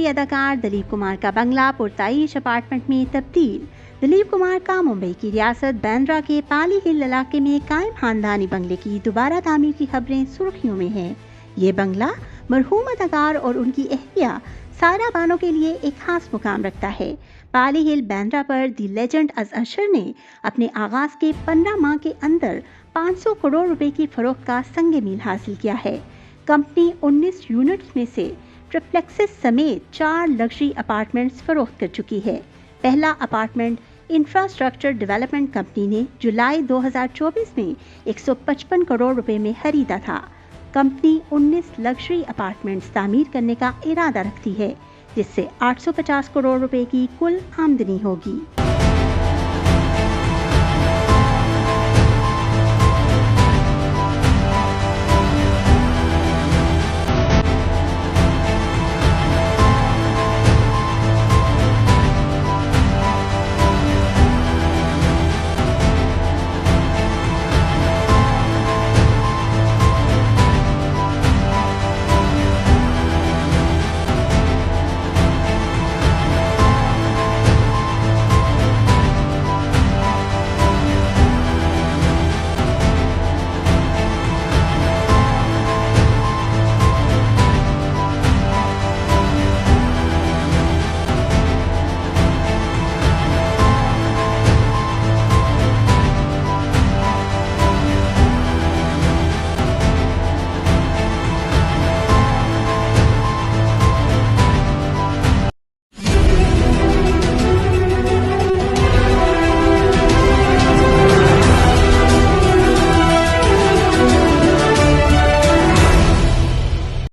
मुंबई अदाकार दिलीप कुमार का बंगला पुरताईश अपार्टमेंट में तब्दील। दिलीप कुमार का मुंबई की रियासत बांद्रा के पाली हिल इलाके में कायम खानदानी बंगले की दोबारा तामीर की खबरें सुर्खियों में हैं। ये बंगला मरहूम अदाकार और उनकी अहलिया सारा बानो के लिए एक खास मुकाम रखता है। पाली हिल बांद्रा पर दी लेजेंड अजहर ने अपने आगाज के 15 माह के अंदर 500 करोड़ रुपए की फरोख्त का संगे मील हासिल किया है। कंपनी 19 यूनिट्स में से ट्रिप्लेक्सेस समेत 4 लग्जरी अपार्टमेंट्स फरोख्त कर चुकी है। पहला अपार्टमेंट इंफ्रास्ट्रक्चर डेवलपमेंट कंपनी ने जुलाई 2024 में 155 करोड़ रुपए में खरीदा था। कंपनी 19 लग्जरी अपार्टमेंट्स तामीर करने का इरादा रखती है, जिससे 850 करोड़ रुपए की कुल आमदनी होगी।